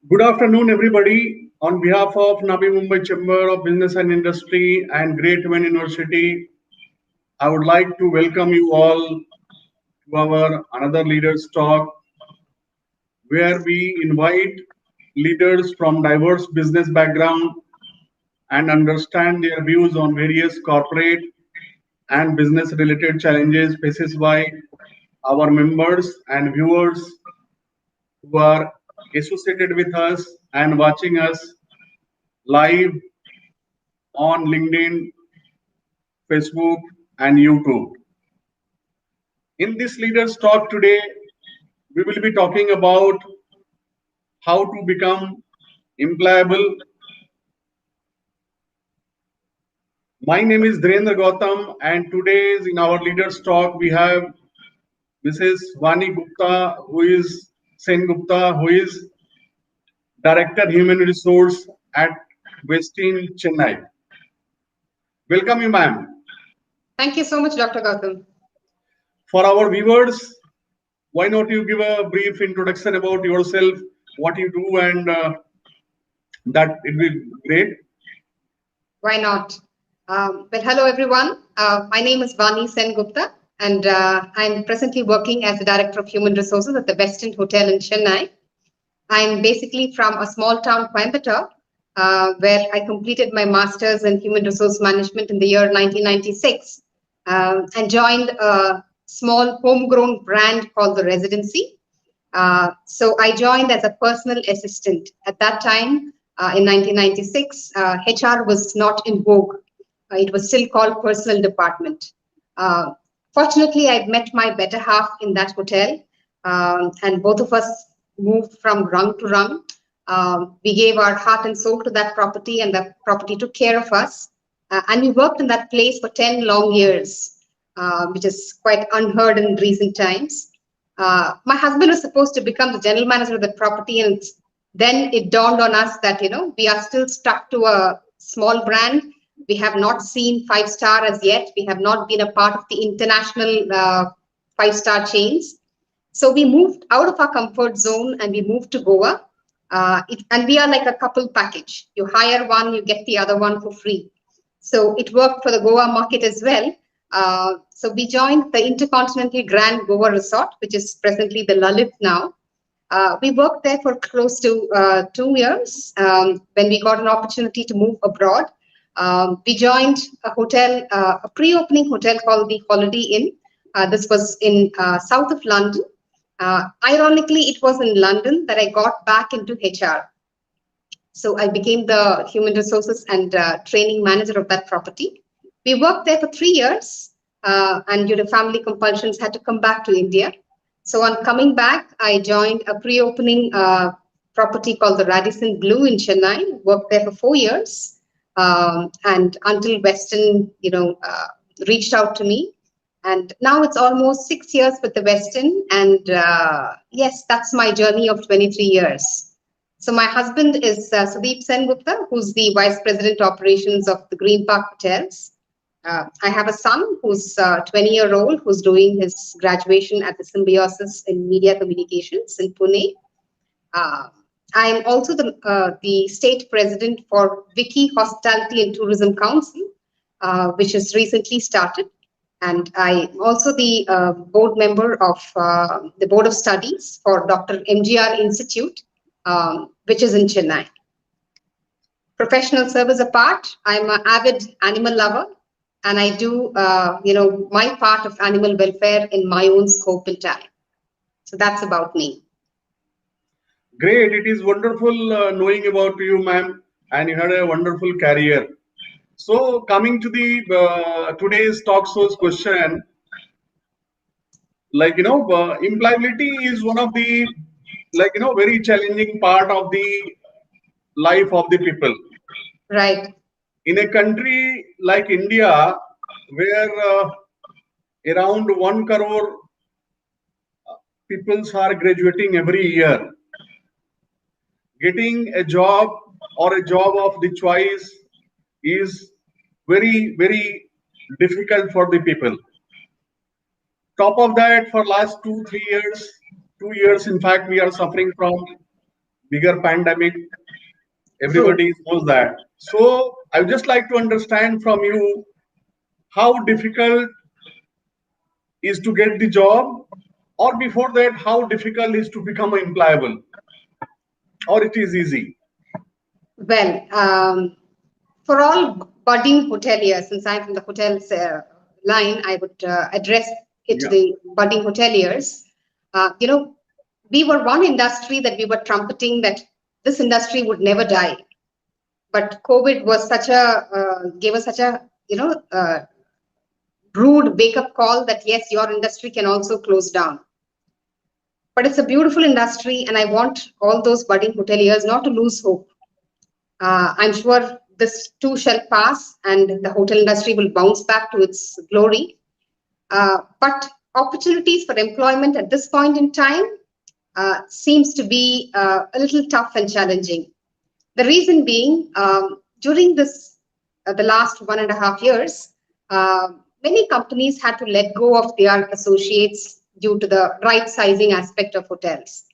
Good afternoon, everybody. On behalf of Navi Mumbai Chamber of Business and Industry and Great Western University, I would like to welcome you all to our another leaders talk, where we invite leaders from diverse business background and understand their views on various corporate and business related challenges faced by our members and viewers who are associated with us and watching us live on LinkedIn, Facebook, and YouTube. In this Leaders Talk today, we will be talking about how to become employable. My name is Dhirendra Gautam, and today in our Leaders Talk, we have Mrs. Vani Gupta, who is Sengupta, who is Director Human Resource at Westin, Chennai. Welcome you, ma'am. Thank you so much, Dr. Gautam. For our viewers, why not you give a brief introduction about yourself, what you do, and that it will be great. Why not? Hello everyone. My name is Vani Sengupta, and I'm presently working as the Director of Human Resources at the Westin Hotel in Chennai. I'm basically from a small town, Coimbatore, where I completed my master's in Human Resource Management in the year 1996 and joined a small homegrown brand called The Residency. So I joined as a personal assistant. At that time, in 1996, HR was not in vogue. It was still called personal department. Fortunately, I met my better half in that hotel, and both of us moved from rung to rung. We gave our heart and soul to that property, and the property took care of us. And we worked in that place for 10 long years, which is quite unheard in recent times. My husband was supposed to become the general manager of the property, and then it dawned on us that we are still stuck to a small brand. We have not seen 5-star as yet. We have not been a part of the international 5-star chains. So we moved out of our comfort zone and we moved to Goa. And we are like a couple package. You hire one, you get the other one for free. So it worked for the Goa market as well. So we joined the Intercontinental Grand Goa Resort, which is presently the Lalit now. We worked there for close to 2 years when we got an opportunity to move abroad. We joined a hotel, a pre-opening hotel called the Holiday Inn. This was in south of London. Ironically, it was in London that I got back into HR. So I became the human resources and training manager of that property. We worked there for 3 years, and due to family compulsions, had to come back to India. So on coming back, I joined a pre-opening property called the Radisson Blu in Chennai. Worked there for 4 years, and until Westin, reached out to me. And now it's almost 6 years with the Westin, and yes, that's my journey of 23 years. So my husband is Sudeep Sengupta, who's the Vice President Operations of the Green Park Hotels. I have a son who's 20-year-old, who's doing his graduation at the Symbiosis in Media Communications in Pune. I'm also the state president for Wiki Hospitality and Tourism Council, which has recently started. And I'm also the board member of the Board of Studies for Dr. MGR Institute, which is in Chennai. Professional service apart, I'm an avid animal lover, and I do, my part of animal welfare in my own scope and time. So that's about me. Great. It is wonderful knowing about you, ma'am, and you had a wonderful career. So coming to the today's talk show's question, employability is one of the very challenging part of the life of the people. Right. In a country like India, where around 1 crore people are graduating every year, getting a job or a job of the choice is very, very difficult for the people. Top of that, for last 2-3 years, 2 years, in fact, we are suffering from bigger pandemic. True. Everybody knows that. So I would just like to understand from you how difficult is to get the job, or before that, how difficult is to become employable, or it is easy. Well, for all budding hoteliers, since I'm from the hotels line, I would address it to Yeah. the budding hoteliers. You know, we were one industry that we were trumpeting that this industry would never die. But COVID was such a gave us such a rude wake up call that yes, your industry can also close down. But it's a beautiful industry, and I want all those budding hoteliers not to lose hope. I'm sure this too shall pass, and the hotel industry will bounce back to its glory. But opportunities for employment at this point in time seems to be a little tough and challenging. The reason being, during this the last 1.5 years, many companies had to let go of their associates due to the right sizing aspect of hotels.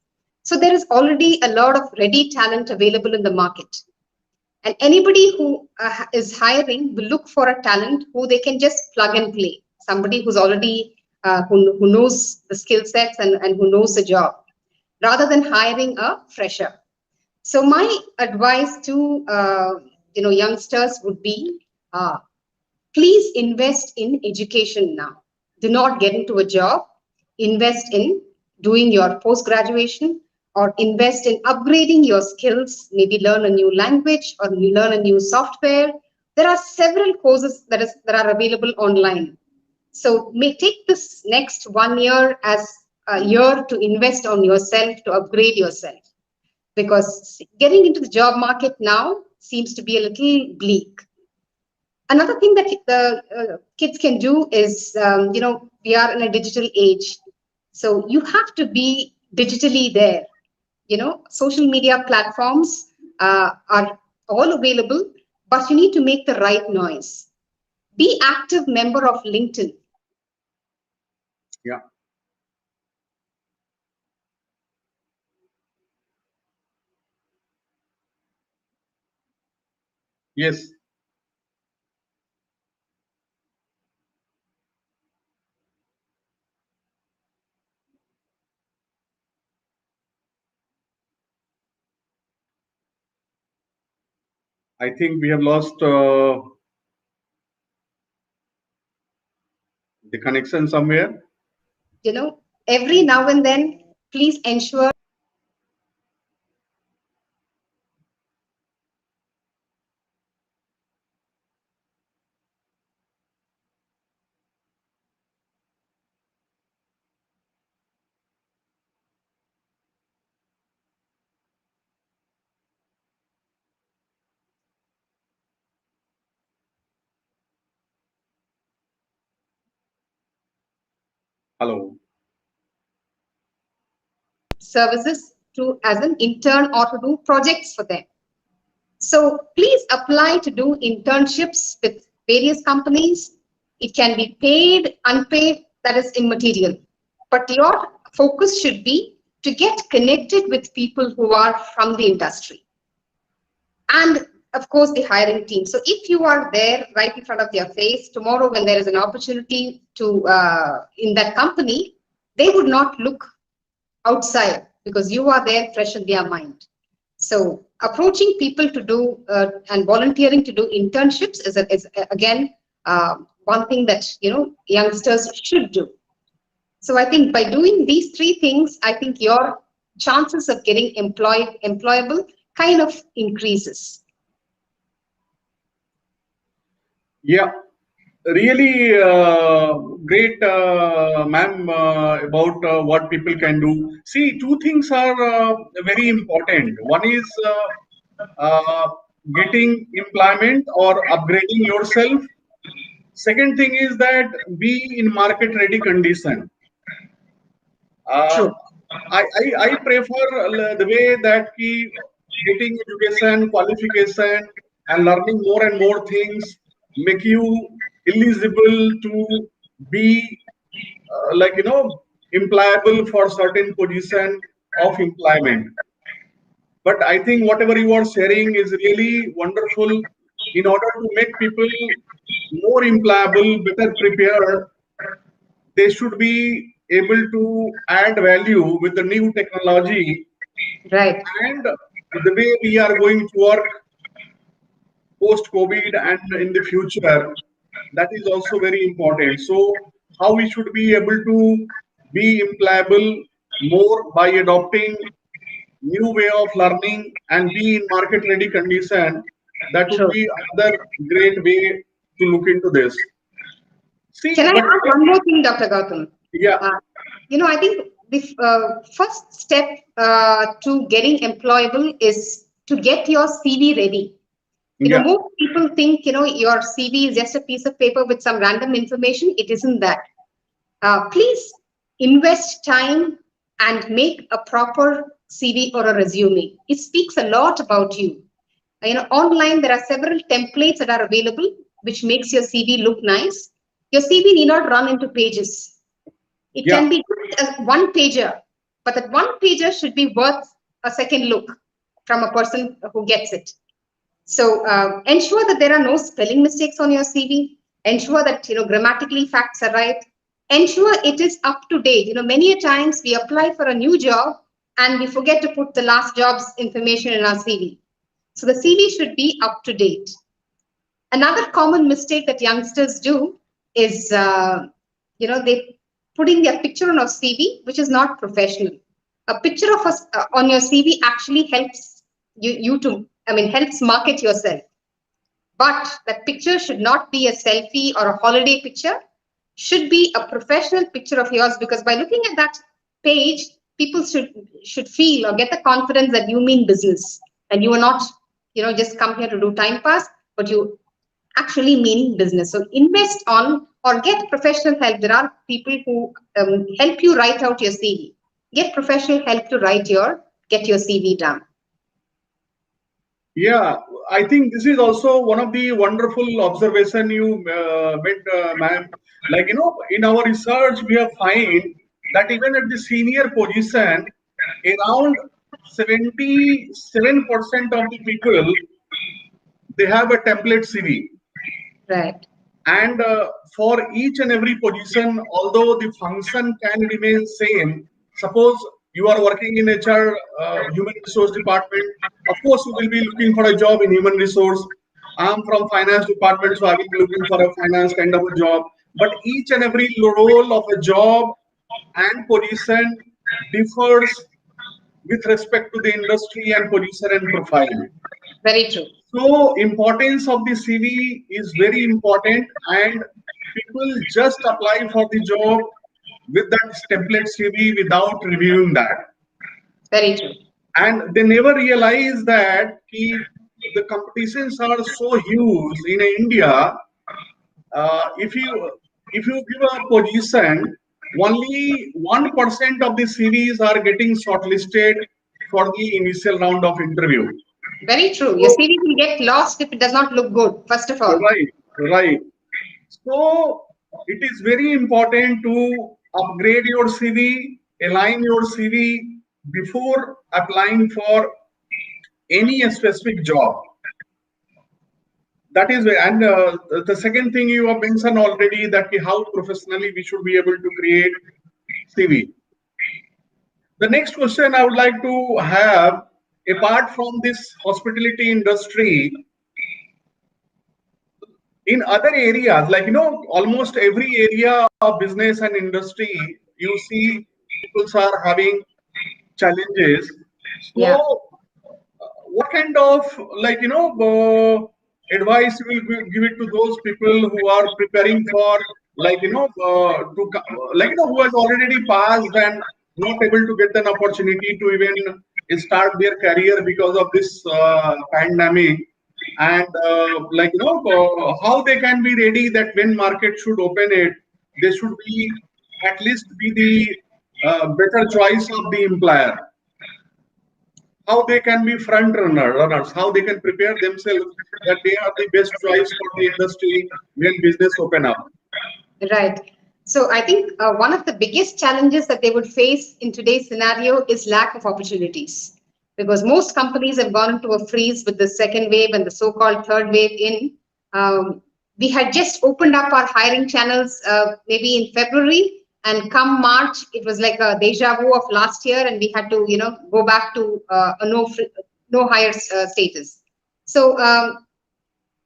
So there is already a lot of ready talent available in the market. And anybody who is hiring will look for a talent who they can just plug and play. Somebody who's already who knows the skill sets and who knows the job, rather than hiring a fresher. So my advice to youngsters would be, please invest in education now. Do not get into a job. Invest in doing your post graduation, or invest in upgrading your skills. Maybe learn a new language or learn a new software. There are several courses that are available online. So may take this next 1 year as a year to invest on yourself, to upgrade yourself, because getting into the job market now seems to be a little bleak. Another thing that the kids can do is, we are in a digital age. So you have to be digitally there. Social media platforms are all available, but you need to make the right noise. Be active member of LinkedIn. Yeah. Yes. I think we have lost the connection somewhere. Every now and then, please ensure. Hello. Services to as an intern or to do projects for them. So please apply to do internships with various companies. It can be paid, unpaid, that is immaterial. But your focus should be to get connected with people who are from the industry. And of course, the hiring team. So if you are there right in front of their face, tomorrow when there is an opportunity to in that company, they would not look outside because you are there fresh in their mind. So approaching people to do and volunteering to do internships is again one thing that youngsters should do. So I think by doing these three things, I think your chances of getting employable kind of increases. Yeah. Really great, ma'am, about what people can do. See, two things are very important. One is getting employment or upgrading yourself. Second thing is that be in market ready condition. Uh, True. I prefer the way that he getting education, qualification, and learning more and more things make you eligible to be employable for certain position of employment. But I think whatever you are sharing is really wonderful. In order to make people more employable, better prepared, they should be able to add value with the new technology Right. and the way we are going to work post COVID and in the future. That is also very important. So, how we should be able to be employable more by adopting new way of learning and be in market ready condition. That would True. be another great way to look into this. Can See, I but add one more thing, Dr. Gautam? yeah, Uh, I think the first step to getting employable is to get your CV ready. yeah, Most people think, your CV is just a piece of paper with some random information. It isn't that. Please invest time and make a proper CV or a resume. It speaks a lot about you. Online there are several templates that are available, which makes your CV look nice. Your CV need not run into pages. It yeah, can be just a one pager, but that one pager should be worth a second look from a person who gets it. So ensure that there are no spelling mistakes on your CV. Ensure that grammatically facts are right. Ensure it is up to date. Many a times we apply for a new job and we forget to put the last job's information in our CV. So the CV should be up to date. Another common mistake that youngsters do is, they putting their picture on a CV, which is not professional. A picture of us on your CV actually helps you to, helps market yourself. But that picture should not be a selfie or a holiday picture. Should be a professional picture of yours, because by looking at that page, people should feel or get the confidence that you mean business and you are not, just come here to do time pass, but you actually mean business. So invest on or get professional help. There are people who help you write out your CV. Get professional help to get your CV done. yeah. I think this is also one of the wonderful observation you made, ma'am. Like in our research, we have find that even at the senior position, around 77% of the people they have a template CV. Right. And for each and every position, although the function can remain same, suppose you are working in HR, human resource department, of course you will be looking for a job in human resource. I'm from finance department, so I will be looking for a finance kind of a job. But each and every role of a job and position differs with respect to the industry and position and profile. Very true. So importance of the CV is very important, and people just apply for the job with that template CV without reviewing that, Very true. and they never realize that the competitions are so huge in India. If you give a position, only 1% of the CVs are getting shortlisted for the initial round of interview. Very true. Your So CV will get lost if it does not look good, first of all. right, right. So it is very important to upgrade your CV, align your CV before applying for any specific job. That is, and the second thing you have mentioned already, that how professionally we should be able to create CV. The next question I would like to have, apart from this hospitality industry, in other areas, like almost every area of business and industry, you see people are having challenges. Yeah. So what kind of, like advice you will give it to those people who are preparing for, like who has already passed and not able to get an opportunity to even start their career because of this pandemic, and how they can be ready that when market should open it, they should be at least be the better choice of the employer, how they can be runners, how they can prepare themselves that they are the best choice for the industry when business open up. Right. So I think one of the biggest challenges that they would face in today's scenario is lack of opportunities. because most companies have gone into a freeze with the second wave and the so-called third wave in. We had just opened up our hiring channels maybe in February, and come March, it was like a deja vu of last year, and we had to, go back to a no hire status. So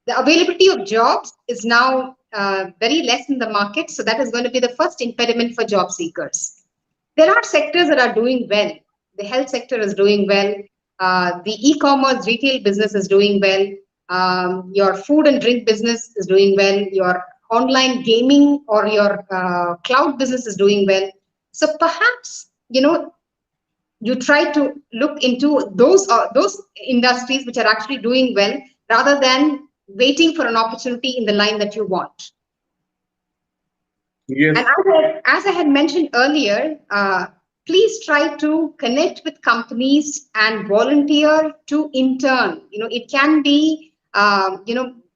the availability of jobs is now very less in the market. So that is going to be the first impediment for job seekers. There are sectors that are doing well. The health sector is doing well. The e-commerce retail business is doing well. Your food and drink business is doing well. Your online gaming or your cloud business is doing well. So perhaps, you try to look into those industries which are actually doing well, rather than waiting for an opportunity in the line that you want. Yes. And as I had mentioned earlier, please try to connect with companies and volunteer to intern. It can be,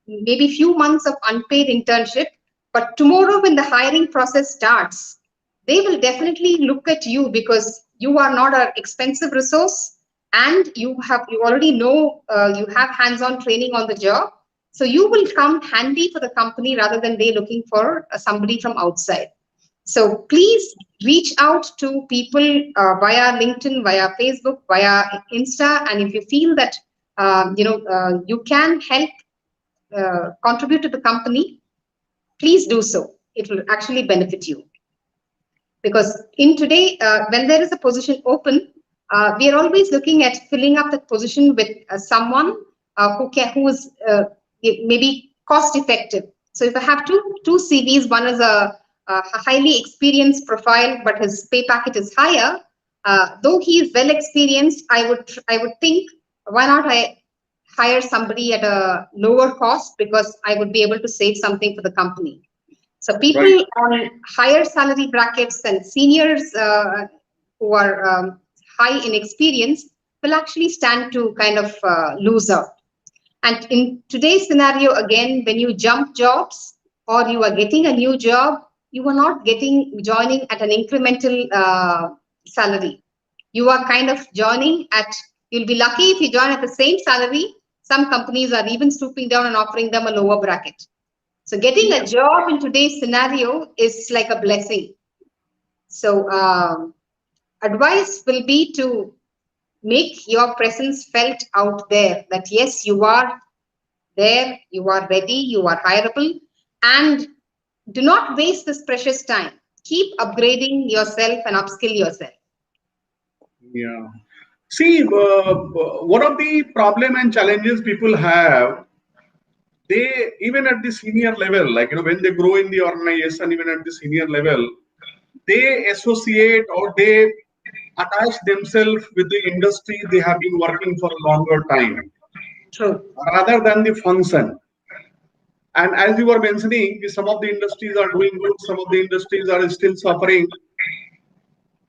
maybe few months of unpaid internship, but tomorrow when the hiring process starts, they will definitely look at you, because you are not an expensive resource, and you already know, you have hands-on training on the job. So you will come handy for the company rather than they looking for somebody from outside. So please reach out to people via LinkedIn, via Facebook, via Insta, and if you feel that you can help contribute to the company, please do so. It will actually benefit you. Because in today, when there is a position open, we are always looking at filling up that position with someone who is maybe cost effective. So if I have two CVs, one is a highly experienced profile, but his pay packet is higher. Though he is well experienced, I would think, why not I hire somebody at a lower cost, because I would be able to save something for the company. So people Right. on higher salary brackets and seniors who are high in experience will actually stand to kind of lose out. And in today's scenario, again, when you jump jobs or you are getting a new job, you are not joining at an incremental salary. You are kind of joining you'll be lucky if you join at the same salary. Some companies are even stooping down and offering them a lower bracket. So getting a job in today's scenario is like a blessing. So advice will be to make your presence felt out there, that yes, you are there, you are ready, you are hireable, and do not waste this precious time. Keep upgrading yourself and upskill yourself. Yeah. See, one of the problem and challenges people have, they even at the senior level, like when they grow in the organization, even at the senior level, they associate or they attach themselves with the industry they have been working for a longer time, True. rather than the function. And as you were mentioning, some of the industries are doing good, some of the industries are still suffering.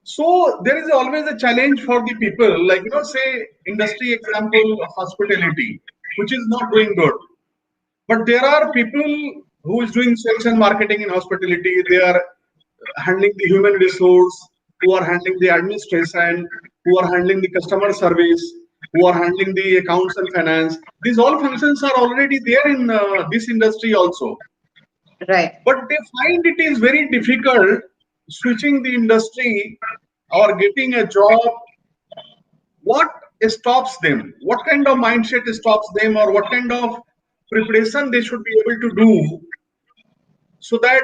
So there is always a challenge for the people, like say industry example, hospitality, which is not doing good. But there are people who is doing sales and marketing in hospitality. They are handling the human resource, who are handling the administration, who are handling the customer service, who are handling the accounts and finance. These all functions are already there in this industry also. Right. But they find it is very difficult switching the industry or getting a job. What stops them? What kind of mindset stops them, or what kind of preparation they should be able to do, so that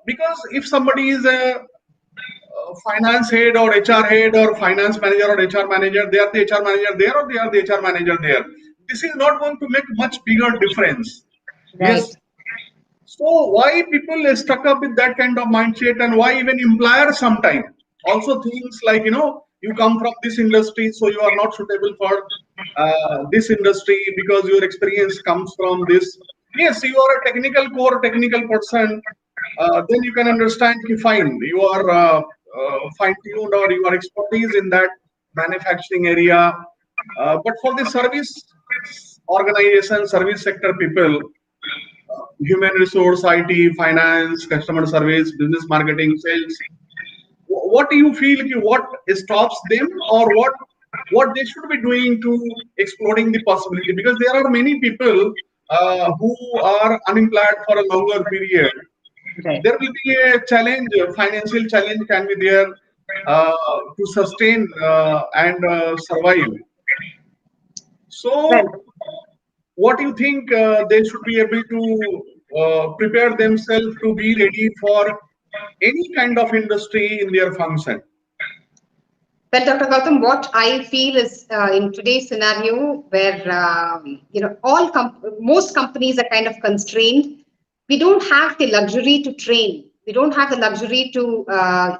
because if somebody is a finance head or HR head or finance manager or HR manager, they are the HR manager there or they are the HR manager there. This is not going to make much bigger difference. Right. Yes. So why people are stuck up with that kind of mindset, and why even employers sometimes also things like, you come from this industry, so you are not suitable for this industry because your experience comes from this. Yes, you are a technical person, then you can understand, fine, you are fine-tuned or your expertise in that manufacturing area. But for the service organization, service sector people, human resource, IT, finance, customer service, business marketing, sales. What do you feel? What stops them, or what what they should be doing to exploring the possibility, because there are many people who are unemployed for a longer period. Right. There will be a challenge, a financial challenge can be there to sustain and survive. So Well, what do you think they should be able to prepare themselves to be ready for any kind of industry in their function? Well, Dr. Gautam, what I feel is in today's scenario where most companies are kind of constrained, we don't have the luxury to train. We don't have the luxury to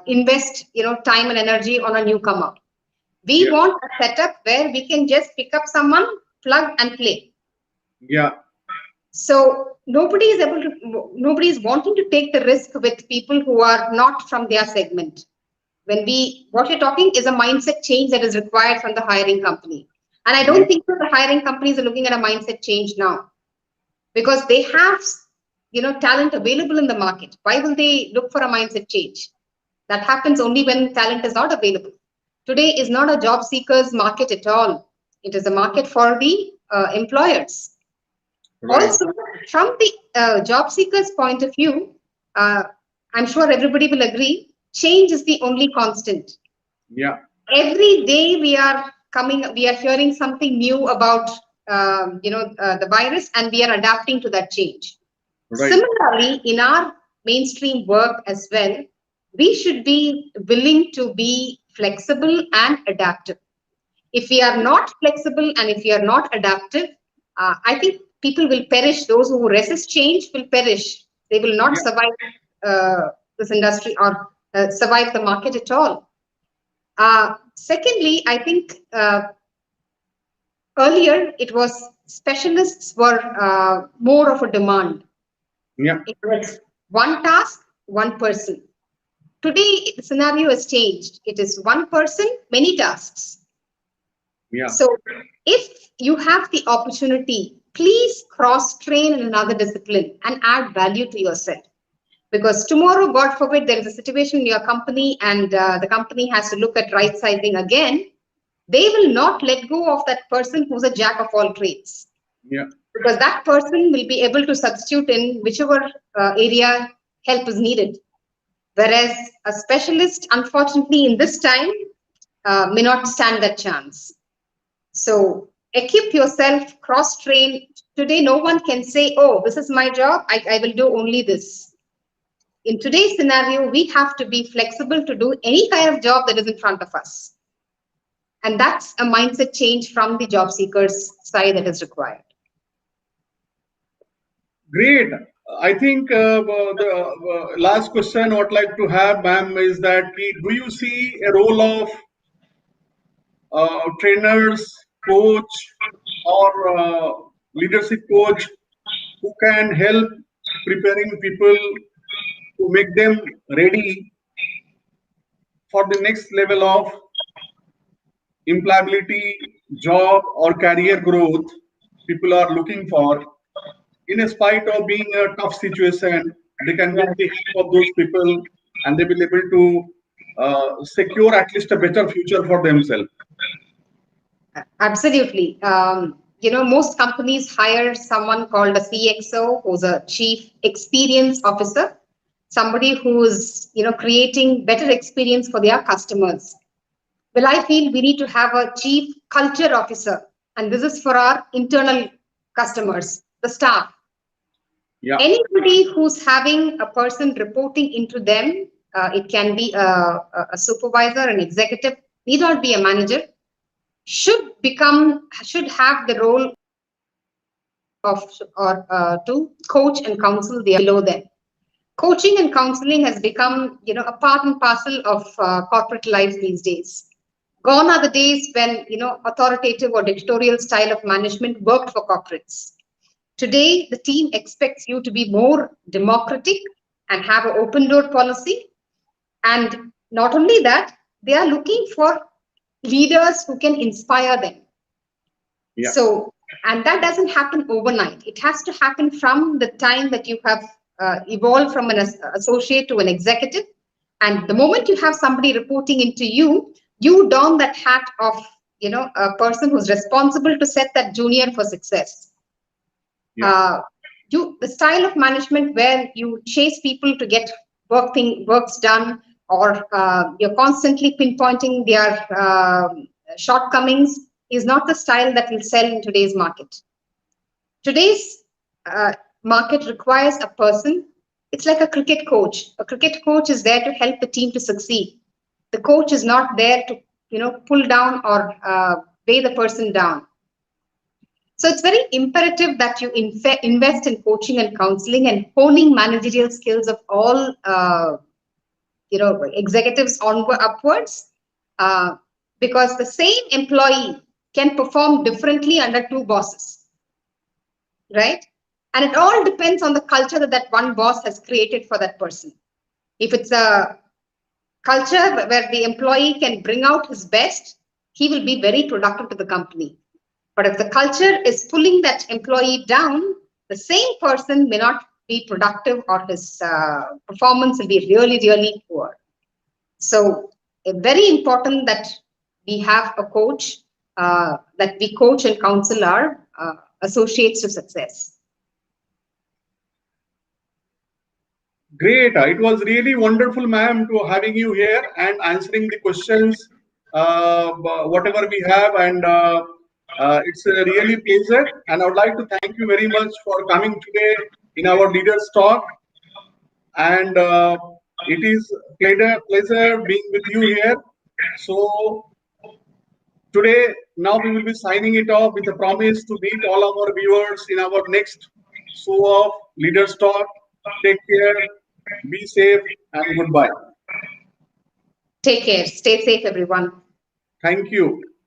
invest, time and energy on a newcomer. We Yeah, want a setup where we can just pick up someone, plug and play. yeah, So nobody is wanting to take the risk with people who are not from their segment. What you're talking is a mindset change that is required from the hiring company. And I yeah, don't think that the hiring companies are looking at a mindset change now because they have, talent available in the market. Why will they look for a mindset change? That happens only when talent is not available. Today is not a job seekers market at all. It is a market for the employers. right. Also, from the job seekers' point of view, uh, I'm sure everybody will agree, change is the only constant. Yeah, Every day we are hearing something new about the virus, and we are adapting to that change. right. Similarly, in our mainstream work as well, we should be willing to be flexible and adaptive. If we are not flexible and if we are not adaptive, I think people will perish. Those who resist change will perish. They will not Yeah, survive this industry or survive the market at all. Secondly, I think earlier it was specialists were more of a demand. yeah, It was one task, one person. Today, the scenario has changed. It is one person, many tasks. yeah, So, if you have the opportunity, please cross train in another discipline and add value to yourself. Because tomorrow, God forbid, there is a situation in your company and the company has to look at right sizing again, they will not let go of that person who's a jack of all trades, yeah, because that person will be able to substitute in whichever area help is needed. Whereas a specialist, unfortunately, in this time, may not stand that chance. So equip yourself, cross train. Today, no one can say, oh, this is my job, I will do only this. In today's scenario, we have to be flexible to do any kind of job that is in front of us. And that's a mindset change from the job seekers side that is required. great. I think the last question I would like to have, ma'am, is that do you see a role of trainers, coach, or leadership coach who can help preparing people to make them ready for the next level of employability, job, or career growth people are looking for? In spite of being a tough situation, they can get Right. the help of those people and they will be able to secure at least a better future for themselves. Absolutely. Most companies hire someone called a CXO, who's a Chief Experience Officer, somebody who's creating better experience for their customers. Well, I feel we need to have a Chief Culture Officer, and this is for our internal customers, the staff. Yeah, Anybody who's having a person reporting into them, it can be a supervisor, an executive, need not be a manager, should have the role of or to coach and counsel their below them. Coaching and counseling has become a part and parcel of corporate life these days. Gone are the days when authoritative or dictatorial style of management worked for corporates. Today, the team expects you to be more democratic and have an open door policy. And not only that, they are looking for leaders who can inspire them. yeah, So, and that doesn't happen overnight. It has to happen from the time that you have evolved from an associate to an executive. And the moment you have somebody reporting into you, you don that hat of a person who's responsible to set that junior for success. Yeah. The style of management where you chase people to get works done, or you're constantly pinpointing their shortcomings, is not the style that will sell in today's market. Today's market requires a person. It's like a cricket coach. A cricket coach is there to help the team to succeed. The coach is not there to pull down or weigh the person down. So it's very imperative that you invest in coaching and counseling and honing managerial skills of all executives upwards, because the same employee can perform differently under two bosses, right? And it all depends on the culture that one boss has created for that person. If it's a culture where the employee can bring out his best, he will be very productive to the company. But if the culture is pulling that employee down, the same person may not be productive, or his performance will be really, really poor. So it's very important that we have a coach, that we coach and counsel our associates to success. Great. It was really wonderful, ma'am, to having you here and answering the questions, whatever we have. And it's a really pleasure. And I would like to thank you very much for coming today in our leaders talk. And it is pleasure being with you here. So today, now we will be signing it off with a promise to meet all our viewers in our next show of leaders talk. Take care. Be safe and goodbye. Take care. Stay safe, everyone. Thank you.